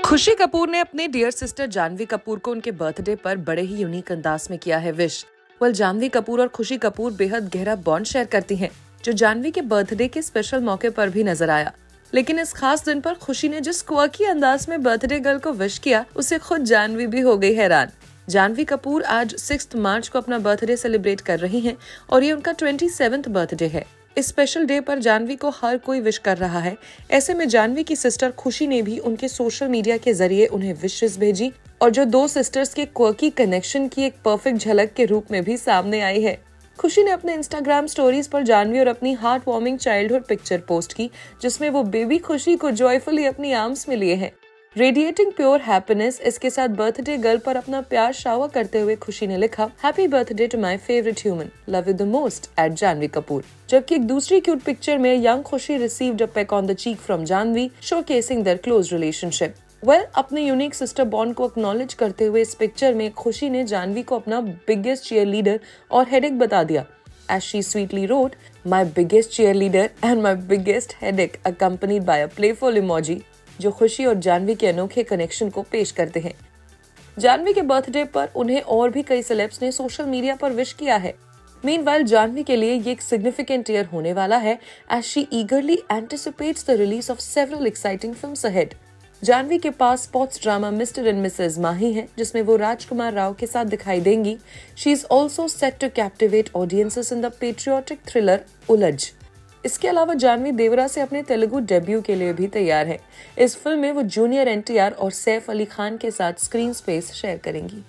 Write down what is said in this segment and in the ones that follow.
खुशी कपूर ने अपने डियर सिस्टर जानवी कपूर को उनके बर्थडे पर बड़े ही यूनिक अंदाज में किया है विश। जानवी कपूर और खुशी कपूर बेहद गहरा बॉन्ड शेयर करती हैं, जो जानवी के बर्थडे के स्पेशल मौके पर भी नजर आया। लेकिन इस खास दिन पर खुशी ने जिस क्वर्की अंदाज में बर्थडे गर्ल को विश किया, उसे खुद जानवी भी हो गई हैरान। जानवी कपूर आज 6 मार्च को अपना बर्थडे सेलिब्रेट कर रही हैं और ये उनका 27th बर्थडे है। इस स्पेशल डे पर जानवी को हर कोई विश कर रहा है। ऐसे में जानवी की सिस्टर खुशी ने भी उनके सोशल मीडिया के जरिए उन्हें विशेस भेजी और जो दो सिस्टर्स के क्वर्की कनेक्शन की एक परफेक्ट झलक के रूप में भी सामने आई है। खुशी ने अपने इंस्टाग्राम स्टोरीज पर जानवी और अपनी heart warming childhood picture post की, जिसमें वो बेबी खुशी को जॉयफुली अपनी आर्म्स में लिए हैं। रेडिएटिंग प्योर हैप्पीनेस इसके साथ बर्थडे गर्ल पर अपना प्यार शावर करते हुए खुशी ने लिखा, happy birthday to my favourite human, love you the most at Janhvi Kapoor. जबकि एक दूसरी क्यूट पिक्चर में young Khushi received a peck on the cheek from Janhvi, showcasing their close relationship. अपने यूनिक सिस्टर बॉन्ड को एक्नॉलेज करते हुए इस पिक्चर में खुशी ने जानवी को अपना बिगेस्ट चीयर लीडर और हेडेक बता दिया। As she sweetly wrote, my biggest cheerleader and my biggest headache, accompanied by a playful emoji, जो खुशी और जानवी के अनोखे कनेक्शन को पेश करते हैं। जानवी के बर्थडे पर उन्हें और भी कई सेलेब्स ने सोशल मीडिया पर विश किया है। मीनवाइल जानवी के लिए ये एक सिग्निफिकेंट ईयर होने वाला है, as she eagerly anticipates the release of several exciting films ahead. Janhvi के पास sports drama Mr and Mrs Mahi है, जिसमें वो राजकुमार राव के साथ दिखाई देंगी। She is also set to captivate audiences in the patriotic thriller Ulajh. इसके अलावा जानवी देवरा से अपने तेलुगु डेब्यू के लिए भी तैयार है। इस फिल्म में वो जूनियर एनटीआर और सैफ अली खान के साथ स्क्रीन स्पेस शेयर करेंगी।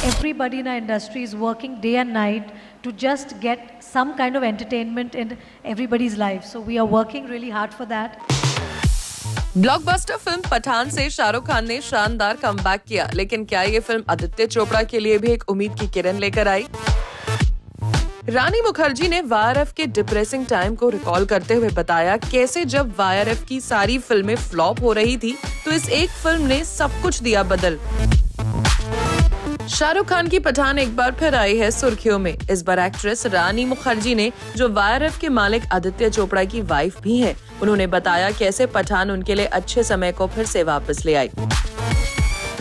Everybody in our industry is working day and night to just get some kind of entertainment in everybody's life. So we are working really hard for that. Blockbuster film Pathaan से शाहरुख खान ने शानदार comeback किया, लेकिन क्या ये film Aditya Chopra के लिए भी एक उम्मीद की किरण लेकर आई? रानी मुखर्जी ने वाईआरएफ के डिप्रेसिंग टाइम को रिकॉल करते हुए बताया, कैसे जब वाईआरएफ की सारी फिल्में फ्लॉप हो रही थी तो इस एक फिल्म ने सब कुछ दिया बदल। शाहरुख खान की पठान एक बार फिर आई है सुर्खियों में। इस बार एक्ट्रेस रानी मुखर्जी ने, जो वाईआरएफ के मालिक आदित्य चोपड़ा की वाइफ भी हैं, उन्होंने बताया कैसे पठान उनके लिए अच्छे समय को फिर से वापस ले आई।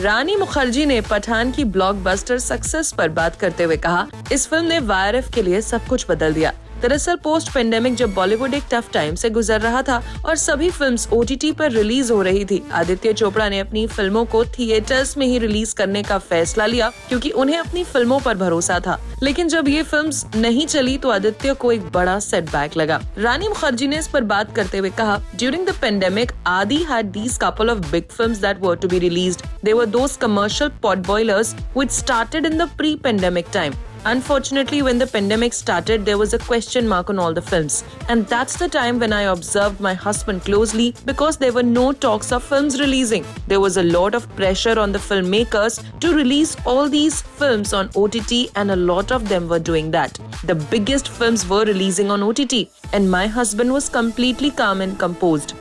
रानी मुखर्जी ने पठान की ब्लॉकबस्टर सक्सेस पर बात करते हुए कहा, इस फिल्म ने वाईआरएफ के लिए सब कुछ बदल दिया। दरअसल पोस्ट पेंडेमिक जब बॉलीवुड एक टफ टाइम से गुजर रहा था और सभी फिल्म्स ओटीटी पर रिलीज हो रही थी, आदित्य चोपड़ा ने अपनी फिल्मों को थिएटर्स में ही रिलीज करने का फैसला लिया, क्योंकि उन्हें अपनी फिल्मों पर भरोसा था। लेकिन जब ये फिल्म्स नहीं चली तो आदित्य को एक बड़ा सेटबैक लगा। रानी मुखर्जी ने इस पर बात करते हुए कहा, during the pandemic Adi had these couple of big films that were to be released. They were those commercial pot boilers which started in the pre pandemic time. Unfortunately, when the pandemic started, there was a question mark on all the films. And that's the time when I observed my husband closely, because there were no talks of films releasing. There was a lot of pressure on the filmmakers to release all these films on OTT, and a lot of them were doing that. The biggest films were releasing on OTT, and my husband was completely calm and composed.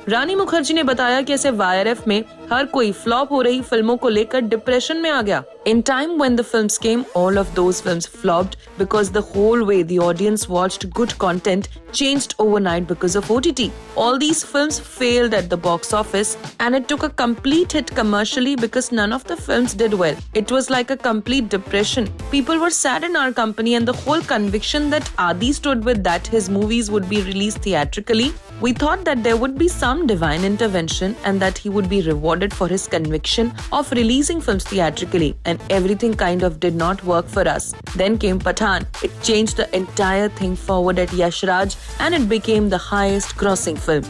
रानी मुखर्जी ने बताया कि ऐसे YRF में हर कोई flop हो रही फिल्मों को लेकर डिप्रेशन में आ गया। In time when the films came, all of those films flopped because the whole way the audience watched good content changed overnight because of OTT. All these films failed at the box office and it took a complete hit commercially because none of the films did well. It was like a complete depression. People were sad in our company and the whole conviction that Adi stood with that his movies would be released theatrically. We thought that there would be some divine intervention and that he would be rewarded for his conviction of releasing films theatrically, and everything kind of did not work for us. Then came Pathaan. It changed the entire thing forward at Yash Raj and it became the highest grossing film.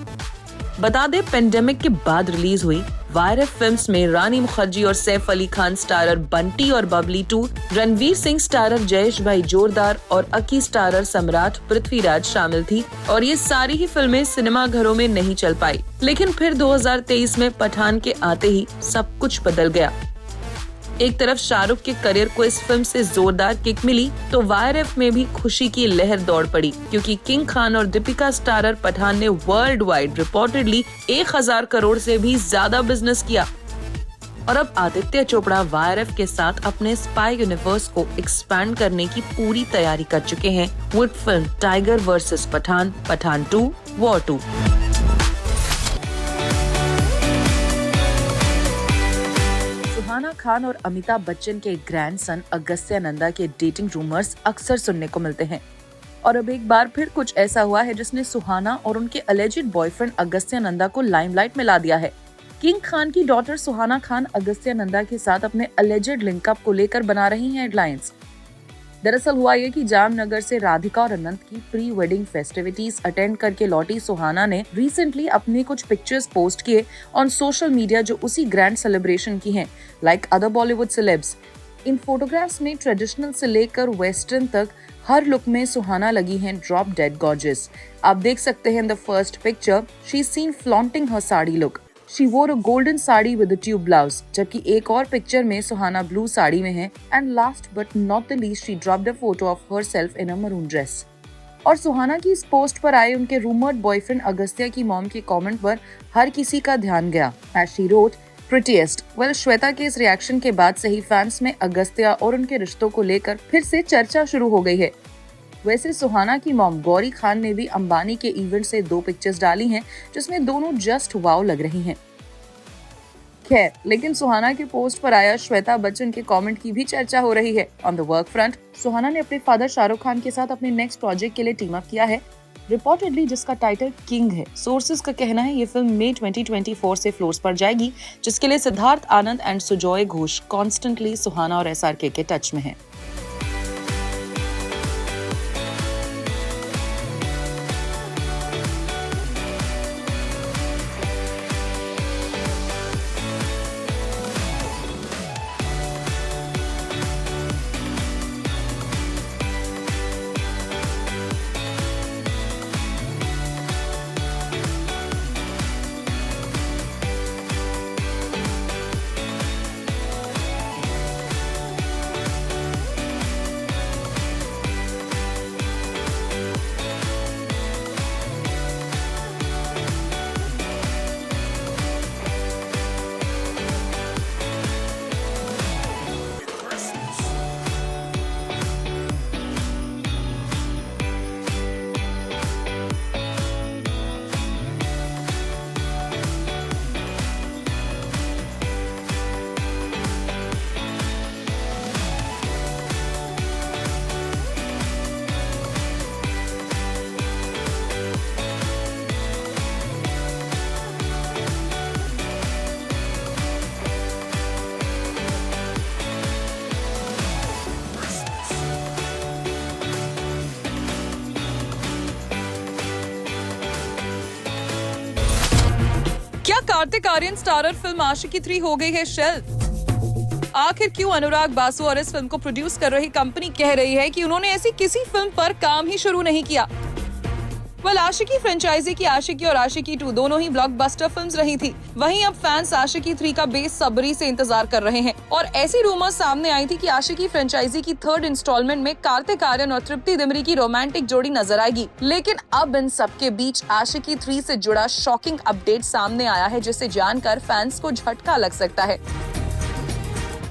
बता दे pandemic के बाद release हुई virus films में रानी मुखर्जी और Saif Ali Khan starrer Bunty और Babli 2, Ranveer Singh starrer Jayesh भाई जोरदार और अकी स्टारर सम्राट पृथ्वीराज शामिल थी और ये सारी ही फिल्में सिनेमा घरों में नहीं चल पाई। लेकिन फिर 2023 में पठान के आते ही सब कुछ बदल गया। एक तरफ शाहरुख के करियर को इस फिल्म से जोरदार किक मिली तो वायरएफ में भी खुशी की लहर दौड़ पड़ी क्योंकि किंग खान और दीपिका स्टारर पठान ने वर्ल्ड वाइड रिपोर्टेडली 1000 करोड़ से भी ज्यादा बिजनेस किया। और अब आदित्य चोपड़ा वायरएफ के साथ अपने स्पाई यूनिवर्स को एक्सपैंड करने की पूरी तैयारी कर चुके हैं with film Tiger versus Pathaan, Pathaan 2, War 2। Suhana Khan और अमिताभ बच्चन के ग्रैंडसन अगस्त्य नंदा के डेटिंग रूमर्स अक्सर सुनने को मिलते हैं और अब एक बार फिर कुछ ऐसा हुआ है जिसने सुहाना और उनके अलेजिड बॉयफ्रेंड अगस्त्य नंदा को लाइमलाइट में ला दिया है। किंग खान की डॉटर सुहाना खान अगस्त्य नंदा के साथ अपने अलेजिड लिंकअप को लेकर बना रही हैं हेडलाइंस। दरअसल हुआ ये कि जामनगर से राधिका और अनंत की प्री वेडिंग फेस्टिविटीज अटेंड करके लौटी सुहाना ने रिसेंटली अपने कुछ पिक्चर्स पोस्ट किए ऑन सोशल मीडिया जो उसी ग्रैंड सेलिब्रेशन की हैं, लाइक अदर बॉलीवुड सेलेब्स। इन फोटोग्राफ्स में ट्रेडिशनल से लेकर वेस्टर्न तक हर लुक में सुहाना लगी हैं ड्रॉप डेड गॉर्जियस। आप देख सकते हैं in the first picture she is seen flaunting her sari look. She wore a golden sari with a tube blouse, जबकि एक और पिक्चर में सुहाना ब्लू साड़ी में है। And last but not the least, she dropped a photo of herself in a maroon dress. और सुहाना की इस post पर आए उनके रूमर्ड बॉयफ्रेंड अगस्त्य की मॉम के कमेंट पर हर किसी का ध्यान गया। As she wrote, prettiest. Well, Shweta के इस रिएक्शन के बाद से ही फैंस में अगस्त्य और उनके रिश्तों को लेकर फिर से चर्चा शुरू हो गई है। वैसे सुहाना की मॉम गौरी खान ने भी अंबानी के इवेंट से 2 पिक्चर्स डाली हैं जिसमें दोनों जस्ट वाव लग रही हैं। खैर, लेकिन सुहाना के पोस्ट पर आया श्वेता बच्चन के कमेंट की भी चर्चा हो रही है। ऑन द वर्क फ्रंट, सुहाना ने अपने फादर शाहरुख खान के साथ अपने नेक्स्ट प्रोजेक्ट के लिए टीम अप किया है, रिपोर्टेडली जिसका टाइटल किंग है। सोर्सेज का कहना है ये फिल्म मई 2024 से फ्लोर्स पर जाएगी, जिसके लिए सिद्धार्थ आनंद एंड सुजॉय घोष कॉन्स्टेंटली सुहाना और SRK के टच में है। क्या कार्तिक आर्यन स्टारर फिल्म आशिकी 3 हो गई है शेल्फ? आखिर क्यों अनुराग बासु और इस फिल्म को प्रोड्यूस कर रही कंपनी कह रही है कि उन्होंने ऐसी किसी फिल्म पर काम ही शुरू नहीं किया? आशिकी फ्रेंचाइजी की आशिकी और आशिकी 2 दोनों ही ब्लॉकबस्टर फिल्म्स रही थी। वहीं अब फैंस आशिकी 3 का बेसब्री से इंतजार कर रहे हैं और ऐसी रूमर्स सामने आई थी कि आशिकी फ्रेंचाइजी की 3rd इंस्टॉलमेंट में कार्तिक आर्यन और तृप्ति दिमरी की रोमांटिक जोड़ी नजर आएगी। लेकिन अब इन सब के बीच आशिकी 3 से जुड़ा शॉकिंग अपडेट सामने आया है जिसे जानकर फैंस को झटका लग सकता है।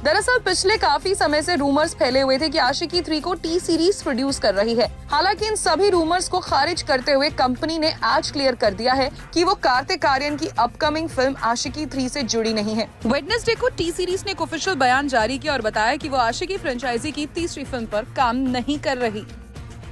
दरअसल पिछले काफी समय से रूमर्स फैले हुए थे कि आशिकी 3 को टी सीरीज प्रोड्यूस कर रही है। हालांकि इन सभी रूमर्स को खारिज करते हुए कंपनी ने आज क्लियर कर दिया है कि वो कार्तिक आर्यन की अपकमिंग फिल्म आशिकी 3 से जुड़ी नहीं है। वेडनेसडे को टी सीरीज ने एक ऑफिशियल बयान जारी किया और बताया कि वो आशिकी फ्रेंचाइजी की तीसरी फिल्म पर काम नहीं कर रही।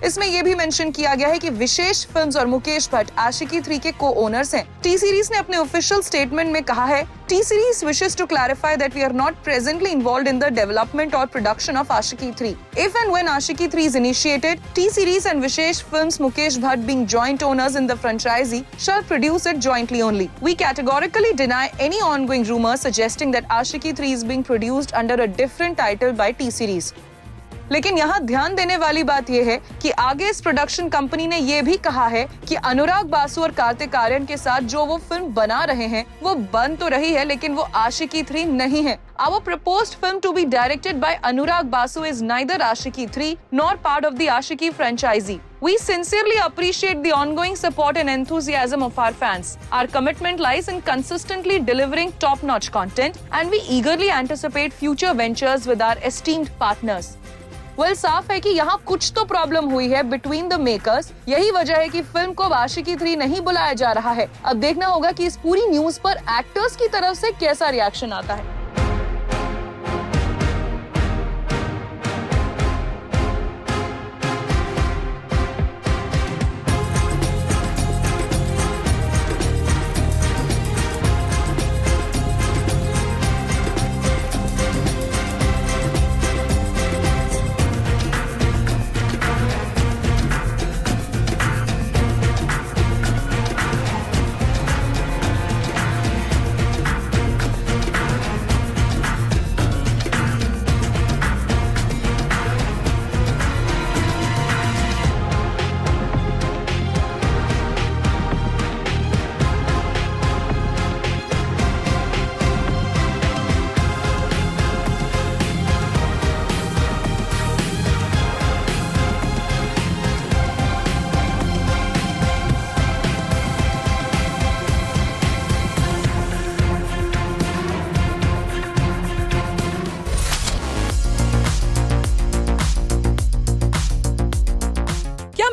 इसमें यह भी मेंशन किया गया है कि विशेष फिल्म्स और मुकेश भट्ट आशिकी 3 के को ओनर्स हैं। टी सीरीज ने अपने ऑफिशियल स्टेटमेंट में कहा है, T Series wishes to clarify that we are not presently involved in the development और production of Aashiqui 3. If and when Aashiqui 3 is initiated, T series and Vishesh Films Mukesh Bhatt, being joint owners in the franchisee, shall produce it jointly only. We categorically deny any ongoing rumors suggesting that Aashiqui 3 is being produced under a different title by T series. लेकिन यहाँ ध्यान देने वाली बात यह है कि आगे इस प्रोडक्शन कंपनी ने यह भी कहा है कि अनुराग बासु और कार्तिक आर्यन के साथ जो वो फिल्म बना रहे हैं वो बन तो रही है, लेकिन वो आशिकी 3 नहीं है। Our proposed film to be directed by Anurag Basu is neither Aashiqui 3 nor part of the Aashiqui franchisee. We sincerely appreciate the ongoing support and enthusiasm of our fans. Our commitment lies in consistently delivering top-notch content, and we eagerly anticipate future ventures with our esteemed partners. साफ है कि यहाँ कुछ तो problem हुई है between the makers. यही वजह है कि फिल्म को आशिकी 3 नहीं बुलाया जा रहा है। अब देखना होगा कि इस पूरी न्यूज पर एक्टर्स की तरफ से कैसा रिएक्शन आता है।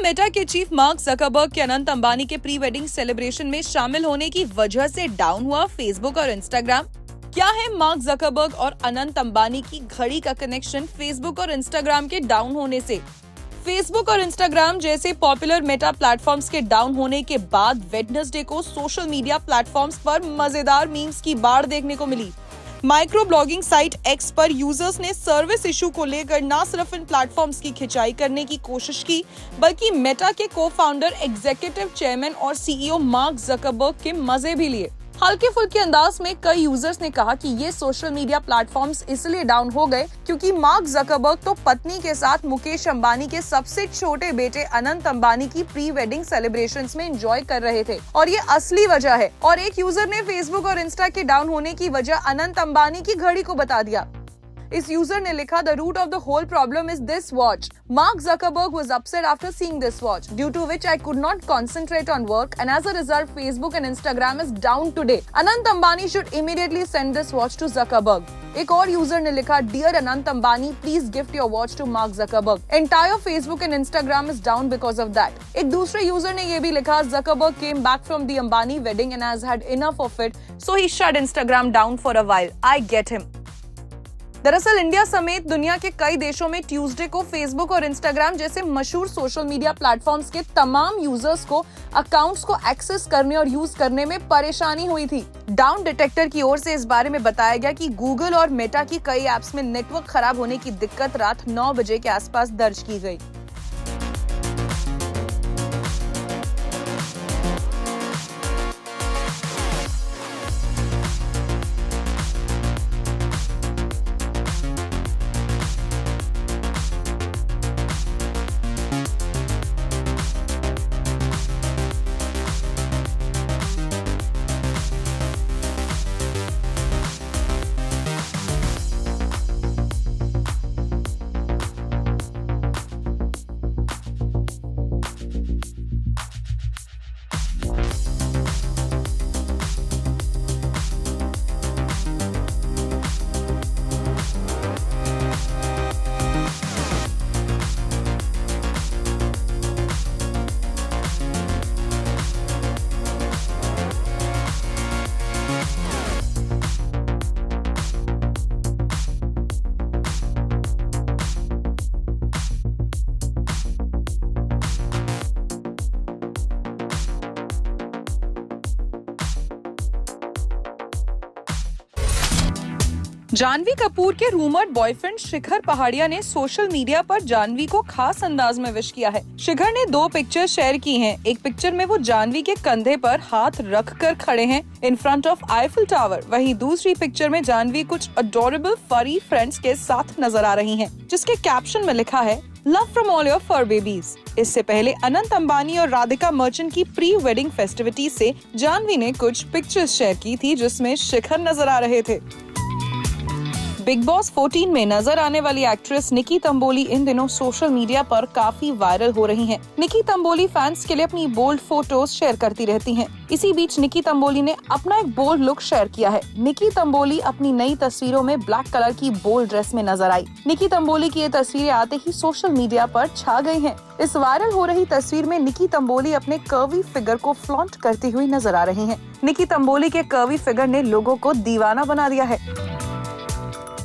मेटा के चीफ मार्क जकरबर्ग के अनंत अंबानी के प्री वेडिंग सेलिब्रेशन में शामिल होने की वजह से डाउन हुआ फेसबुक और इंस्टाग्राम? क्या है मार्क जकरबर्ग और अनंत अंबानी की घड़ी का कनेक्शन फेसबुक और इंस्टाग्राम के डाउन होने से? फेसबुक और इंस्टाग्राम जैसे पॉपुलर मेटा प्लेटफॉर्म्स के डाउन होने के बाद वेडनेसडे को सोशल मीडिया प्लेटफॉर्म्स पर मजेदार मीम्स की बाढ़ देखने को मिली। माइक्रो ब्लॉगिंग साइट एक्स पर यूजर्स ने सर्विस इशू को लेकर न सिर्फ इन प्लेटफॉर्म्स की खिंचाई करने की कोशिश की, बल्कि मेटा के को-फाउंडर, एग्जीक्यूटिव चेयरमैन और सीईओ मार्क जकरबर्ग के मजे भी लिए। हल्के फुल्के अंदाज में कई यूजर्स ने कहा कि ये सोशल मीडिया प्लेटफॉर्म्स इसलिए डाउन हो गए क्योंकि मार्क जकरबर्ग तो पत्नी के साथ मुकेश अंबानी के सबसे छोटे बेटे अनंत अंबानी की प्री वेडिंग सेलिब्रेशंस में एंजॉय कर रहे थे, और ये असली वजह है। और एक यूजर ने फेसबुक और इंस्टा के डाउन होने की वजह अनंत अंबानी की घड़ी को बता दिया। इस यूजर ने लिखा, the root of the whole problem is this watch. Mark Zuckerberg was upset after seeing this watch, due to which I could not concentrate on work, and as a result Facebook and Instagram is down today. Anant Ambani should immediately send this watch to Zuckerberg. एक और user ने लिखा, Dear Anant Ambani, please gift your watch to Mark Zuckerberg. Entire Facebook and Instagram is down because of that. एक दूसरे user ने ये भी लिखा, Zuckerberg came back from the Ambani wedding and has had enough of it, so he shut Instagram down for a while. I get him. दरअसल India समेत दुनिया के कई देशों में ट्यूसडे को फेसबुक और इंस्टाग्राम जैसे मशहूर सोशल मीडिया प्लेटफॉर्म्स के तमाम यूजर्स को अकाउंट्स को एक्सेस करने और यूज करने में परेशानी हुई थी। डाउन डिटेक्टर की ओर से इस बारे में बताया गया कि गूगल और मेटा की कई ऐप्स में नेटवर्क खराब होने की दिक्कत रात 9 बजे के आसपास दर्ज की गई। जानवी कपूर के रूमर्ड बॉयफ्रेंड शिखर पहाड़िया ने सोशल मीडिया पर जानवी को खास अंदाज में विश किया है। शिखर ने 2 पिक्चर शेयर की हैं। एक पिक्चर में वो जानवी के कंधे पर हाथ रखकर खड़े हैं in front of Eiffel tower. वहीं दूसरी पिक्चर में जानवी कुछ अडोरेबल फरी फ्रेंड्स के साथ नजर आ रही हैं, जिसके कैप्शन में लिखा है love from all your fur babies. इससे पहले अनंत अंबानी और राधिका मर्चेंट की प्री वेडिंग फेस्टिविटी से जानवी ने कुछ पिक्चर्स शेयर की थी, जिसमें शिखर नजर आ रहे थे। बिग बॉस 14 में नजर आने वाली एक्ट्रेस निकी तंबोली इन दिनों सोशल मीडिया पर काफी वायरल हो रही हैं। निकी तंबोली फैंस के लिए अपनी बोल्ड फोटोज शेयर करती रहती हैं। इसी बीच निकी तंबोली ने अपना एक बोल्ड लुक शेयर किया है। निकी तंबोली अपनी नई तस्वीरों में ब्लैक कलर की बोल्ड ड्रेस में नजर आई। निकी तंबोली की ये तस्वीरें आते ही सोशल मीडिया पर छा गई हैं। इस वायरल हो रही तस्वीर में निकी तंबोली अपने कर्वी फिगर को फ्लॉन्ट करती हुई नजर आ रही हैं। निकी तंबोली के कर्वी फिगर ने लोगों को दीवाना बना दिया है।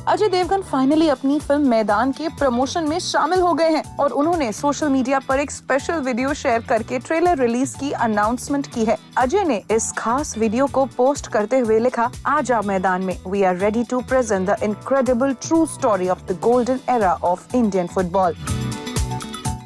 अजय देवगन फाइनली अपनी फिल्म मैदान के प्रमोशन में शामिल हो गए हैं और उन्होंने सोशल मीडिया पर एक स्पेशल वीडियो शेयर करके ट्रेलर रिलीज की अनाउंसमेंट की है। अजय ने इस खास वीडियो को पोस्ट करते हुए लिखा, आजा मैदान में, we are ready to present the incredible true story of the golden era of Indian football.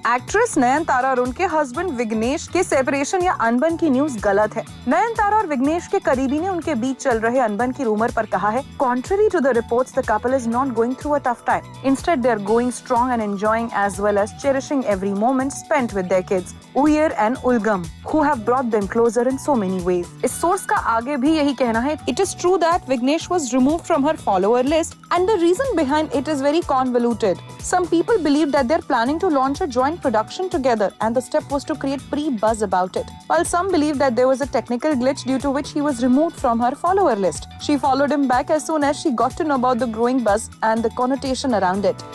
Actress Nayanthara और उनके हस्बैंड विघ्नेश के सेपरेशन या अनबन की न्यूज गलत है। नयनतारा और विघ्नेश के करीबी ने उनके बीच चल रहे अनबन की रूमर पर कहा है, contrary to the reports, the couple is not going through a tough time. Instead, they are going strong and enjoying as well as cherishing every moment spent with their kids, Uyir and Ulgam, who have brought them closer in so many ways. इस source का आगे भी यही कहना है, It is true that Vignesh was removed from her follower list and the reason behind it is very convoluted. Some people believe that they're planning to launch a joint production together and the step was to create pre-buzz about it, while some believe that there was a technical glitch due to which he was removed from her follower list. She followed him back as soon as she got to know about the growing buzz and the connotation around it.